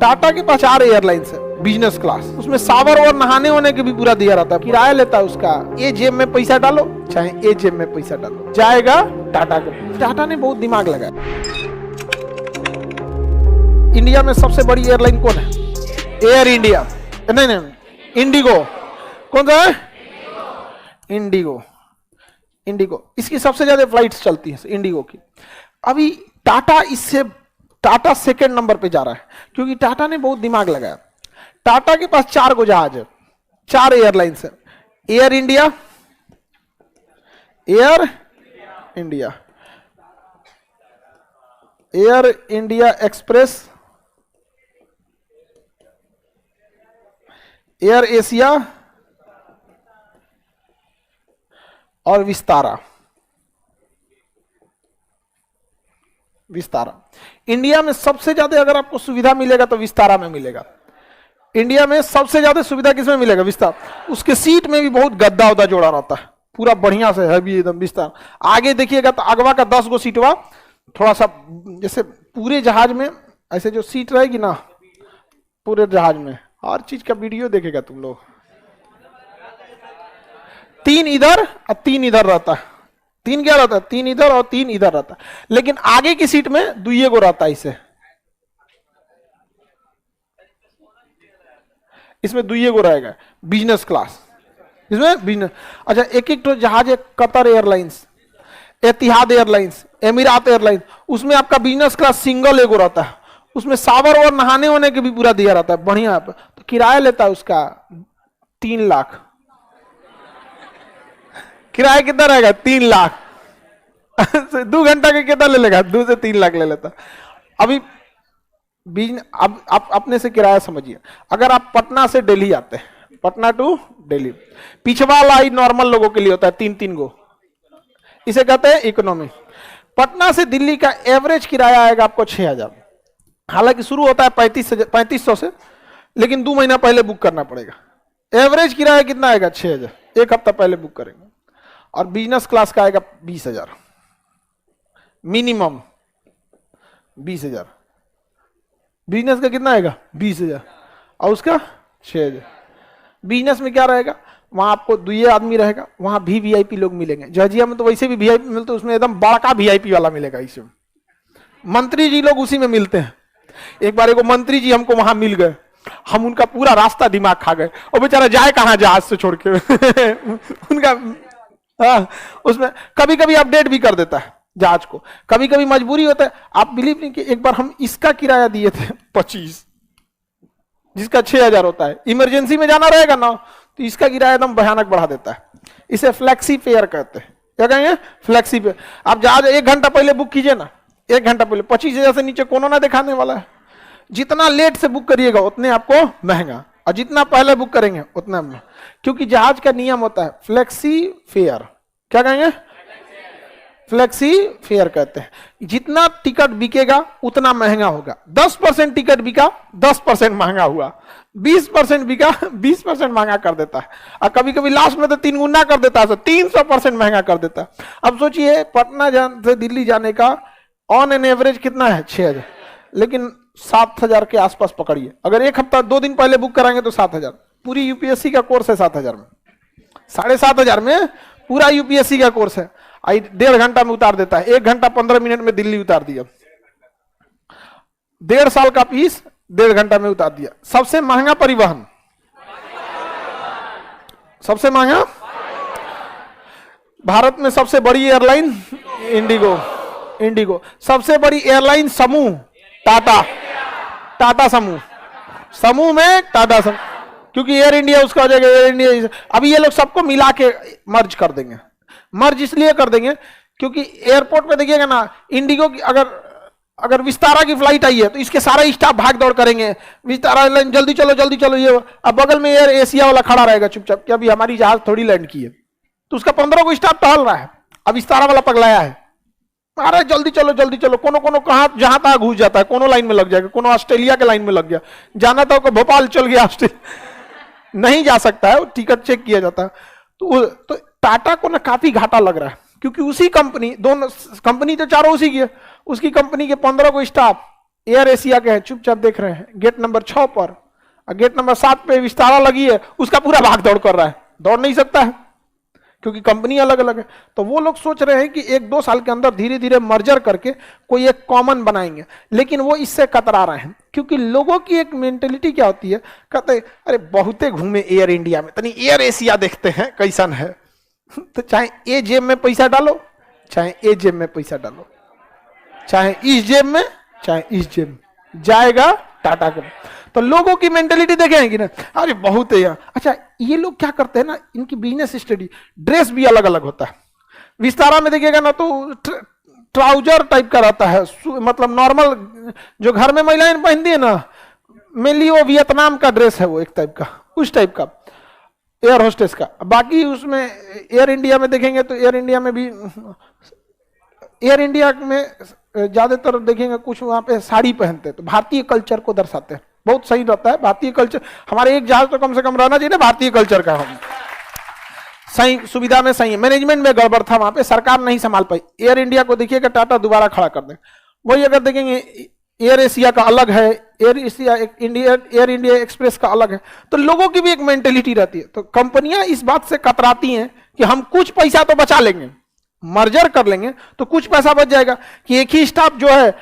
टाटा के पास 4 एयरलाइंस है business class, उसमें सावर और नहाने होने के भी पूरा दिया रहता है, किराया लेता है उसका। ये जेब में पैसा डालो चाहे ये जेब में पैसा डालो, जाएगा टाटा को। टाटा ने बहुत दिमाग लगाया। इंडिया में सबसे बड़ी एयरलाइन कौन है? एयर इंडिया, नहीं इंडिगो। कौन सा है? इंडिगो। इंडिगो, इसकी सबसे ज्यादा फ्लाइट्स चलती है इंडिगो की। अभी टाटा सेकंड नंबर पे जा रहा है क्योंकि टाटा ने बहुत दिमाग लगाया। टाटा के पास 4 गो जहाज है, 4 एयरलाइंस है। Air India, air India express, air Asia और विस्तारा। इंडिया में सबसे ज्यादा अगर आपको सुविधा मिलेगा तो विस्तारा में मिलेगा। इंडिया में सबसे ज्यादा सुविधा किसमें मिलेगा? विस्तारा। उसके सीट में भी बहुत गद्दा उद्दा जोड़ा रहता है, पूरा बढ़िया से हैवी एकदम विस्तारा। आगे देखिएगा तो अगवा का 10 गो सीटवा, थोड़ा सा जैसे पूरे जहाज में ऐसे जो सीट रहेगी ना, पूरे जहाज में हर चीज का वीडियो देखेगा तुम लोग। 3 इधर और 3 इधर रहता है। 3 क्या रहता है? 3 इधर और 3 इधर रहता है। लेकिन आगे की सीट में 2 गो रहता है। इसमें 2 गो रहेगा बिजनेस क्लास, इसमें बिजनेस। अच्छा, एक तो जहाज है कतर एयरलाइंस, एतिहाद एयरलाइंस, एमिरात एयरलाइंस, उसमें आपका बिजनेस क्लास सिंगल एगो रहता है, उसमें सावर और नहाने होने के भी पूरा दिया रहता है बढ़िया। तो किराया लेता है उसका 3 लाख। किराया कितना रहेगा? 3 लाख। 2 घंटा का कितना ले लेगा? 2 से 3 लाख ले लेता। अभी अब आप अपने से किराया समझिए। अगर आप पटना से दिल्ली आते हैं, पटना टू दिल्ली, पिछवा लाई नॉर्मल लोगों के लिए होता है 3-3 गो, इसे कहते हैं इकोनॉमी। पटना से दिल्ली का एवरेज किराया आएगा आपको 6000। हालांकि शुरू होता है 3500 से, लेकिन 2 महीना पहले बुक करना पड़ेगा। एवरेज किराया कितना आएगा? 6000, 1 हफ्ता पहले बुक करेंगे। और बिजनेस क्लास का आएगा 20,000, मिनिमम 20,000। बिजनेस का कितना आएगा? 20,000 और उसका 6,000। बिजनेस में क्या रहेगा? वहां आपको 2 आदमी रहेगा, वहां भी वीआईपी लोग मिलेंगे। जजिया में तो वैसे भी वीआईपी मिलते, उसमें एकदम बड़का वीआईपी वाला मिलेगा। इसमें मंत्री जी लोग उसी में मिलते हैं। एक बार एगो मंत्री जी हमको वहां मिल गए, हम उनका पूरा रास्ता दिमाग खा गए। और बेचारा जाए कहां जहाज से छोड़ के। उनका उसमें कभी कभी अपडेट भी कर देता है जहाज को, कभी कभी मजबूरी होता है। आप बिलीव नहीं कि एक बार हम इसका किराया दिए थे 25, जिसका 6000 होता है। इमरजेंसी में जाना रहेगा ना तो इसका किराया एकदम भयानक बढ़ा देता है। इसे फ्लेक्सी फेयर कहते हैं। क्या कहेंगे? Flexi fair. आप जहाज 1 घंटा पहले बुक कीजिए ना, 1 घंटा पहले 25,000 से नीचे कोनो ना दिखाने वाला है। जितना लेट से बुक करिएगा उतने आपको महंगा, और जितना पहले बुक करेंगे उतना महंगा, क्योंकि जहाज का नियम होता है फ्लेक्सी फेयर। क्या कहेंगे? फ्लेक्सी फेयर कहते हैं। जितना टिकट बिकेगा उतना महंगा होगा। 10% टिकट बिका 10% महंगा हुआ, 20% बिका 20% महंगा कर देता है, और कभी कभी लास्ट में तो 3 गुना कर देता है, 300% महंगा कर देता है। अब सोचिए पटना से दिल्ली जाने का ऑन एन एवरेज कितना है? 6000, लेकिन 7000 के आसपास पकड़िए। अगर 1 हफ्ता 2 दिन पहले बुक कराएंगे तो 7000। पूरी यूपीएससी का कोर्स है 7000 में, 7,500 में पूरा यूपीएससी का कोर्स है। 1.5 घंटा में उतार देता है। 1 घंटा 15 मिनट में दिल्ली उतार दिया। 1.5 साल का फीस 1.5 घंटा में उतार दिया। सबसे महंगा परिवहन, सबसे महंगा भारत में सबसे बड़ी एयरलाइन इंडिगो। सबसे बड़ी एयरलाइन समूह टाटा समूह में टाटा समूह, क्योंकि एयर इंडिया उसका हो जाएगा एयर इंडिया। अभी ये लोग सबको मिला के मर्ज कर देंगे। मर्ज इसलिए कर देंगे क्योंकि एयरपोर्ट पे देखिएगा ना, इंडिगो की अगर विस्तारा की फ्लाइट आई है तो इसके सारे स्टाफ भाग दौड़ करेंगे, विस्तारा एयरलाइन जल्दी चलो ये। अब बगल में एयर एशिया वाला खड़ा रहेगा चुपचाप कि अभी हमारी जहाज थोड़ी लैंड की है, तो उसका 15 को स्टाफ टहल रहा है। अब विस्तारा वाला पगलाया है, अरे जल्दी चलो। कोनो कहां जहां तक घुस जाता है, कोनो लाइन में लग जाएगा, कोनो ऑस्ट्रेलिया के लाइन में लग गया, जाना था भोपाल चल गया, ऑस्ट्रेलिया नहीं जा सकता है, टिकट चेक किया जाता है। तो टाटा को ना काफी घाटा लग रहा है, क्योंकि उसी कंपनी, दोनों कंपनी तो चारों उसी की है, उसकी कंपनी के 15 को स्टाफ एयर एशिया के हैं, चुपचाप देख रहे हैं गेट नंबर 6 पर, और गेट नंबर 7 पे विस्तारा लगी है, उसका पूरा भाग दौड़ कर रहा है, दौड़ नहीं सकता है क्योंकि कंपनी अलग अलग है। तो वो लोग सोच रहे हैं कि 1-2 साल के अंदर धीरे धीरे मर्जर करके कोई एक कॉमन बनाएंगे, लेकिन वो इससे कतरा रहे हैं क्योंकि लोगों की एक मेंटेलिटी क्या होती है, कहते अरे बहुते घूमे एयर इंडिया में, तनी एयर एशिया देखते हैं कैसन है। तो चाहे ए जेब में पैसा डालो, चाहे ए जेब में पैसा डालो, चाहे इस जेब में चाहे इस जेब में, जाएगा टाटा के। तो लोगों की मेंटेलिटी देखें कि ना, अरे बहुत है यहाँ। अच्छा, ये लोग क्या करते हैं ना, इनकी बिजनेस स्टडी, ड्रेस भी अलग अलग होता है। विस्तारा में देखिएगा ना तो ट्राउजर टाइप का रहता है, मतलब नॉर्मल जो घर में महिलाएं पहनती है ना, मेनली वो वियतनाम का ड्रेस है, वो एक टाइप का, उस टाइप का एयर होस्टेस का। बाकी उसमें एयर इंडिया में देखेंगे तो एयर इंडिया में भी, एयर इंडिया में ज्यादातर देखेंगे कुछ वहां पे साड़ी पहनते हैं, तो भारतीय कल्चर को दर्शाते हैं, बहुत सही रहता है भारतीय कल्चर। हमारे एक जहाज तो कम से कम रहना चाहिए ना भारतीय कल्चर का, हम सही सुविधा में सही है। मैनेजमेंट में गड़बड़ था वहां पे, सरकार नहीं संभाल पाई। एयर इंडिया को देखिएगा टाटा दोबारा खड़ा कर दे। वही अगर देखेंगे एयर एशिया का अलग है, air Asia air India express का अलग है, तो लोगों की भी एक मेंटेलिटी रहती है। तो कंपनियां इस बात से कतराती हैं कि हम कुछ पैसा तो बचा लेंगे, मर्जर कर लेंगे तो कुछ पैसा बच जाएगा, कि एक ही स्टाफ जो है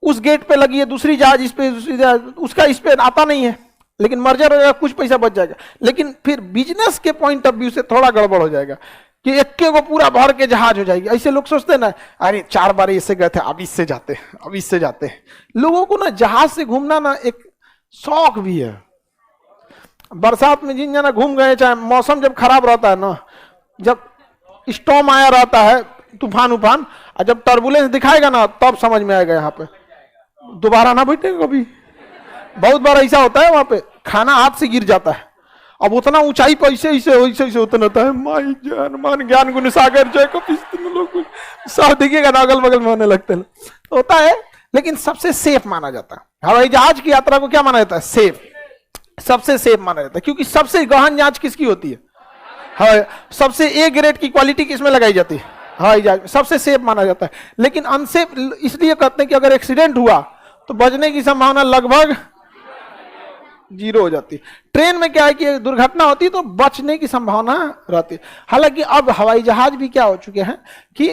उस गेट पे लगी है, दूसरी जहाज इस पे, दूसरी जहाज उसका इस पे आता नहीं है, लेकिन मर्जर हो जाएगा, कुछ पैसा बच जाएगा। लेकिन फिर बिजनेस के पॉइंट ऑफ व्यू से थोड़ा गड़बड़ हो जाएगा कि इक्के को पूरा भर के जहाज हो जाएगी। ऐसे लोग सोचते हैं ना, अरे 4 बार इससे गए थे, अब इससे जाते हैं, अब इससे जाते हैं। लोगों को ना जहाज से घूमना ना एक शौक भी है। बरसात में जिन जना घूम गए, चाहे मौसम जब खराब रहता है ना, जब स्टॉर्म आया रहता है, तूफान उफान, और जब टर्बुलेंस दिखाएगा ना, तब समझ में आएगा यहाँ पे दोबारा ना बैठे कभी। बहुत बार ऐसा होता है, वहां पे खाना हाथ से गिर जाता है, अब उतना ऊंचाई पर ऐसे उतना है, माई जान मान ज्ञान गुण सागर जय कपिस्तु लोग सब देखिएगा ना, अगल बगल में होने लगते हैं, होता है। लेकिन सबसे सेफ माना जाता है हवाई जहाज की यात्रा को, क्या माना जाता है? सेफ, सबसे सेफ माना जाता है, क्योंकि सबसे गहन जांच किसकी होती है? सबसे ए ग्रेड की क्वालिटी किसमें लगाई जाती है? हवाई जहाज में। सबसे सेफ माना जाता है। लेकिन अनसेफ इसलिए कहते हैं कि अगर एक्सीडेंट हुआ तो बचने की संभावना लगभग 0 हो जाती है। ट्रेन में क्या है कि दुर्घटना होती है तो बचने की संभावना रहती है। हालांकि अब हवाई जहाज भी क्या हो चुके हैं कि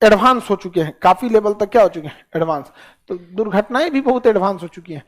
एडवांस हो चुके हैं, काफी लेवल तक क्या हो चुके हैं? एडवांस। तो दुर्घटनाएं भी बहुत एडवांस हो चुकी हैं।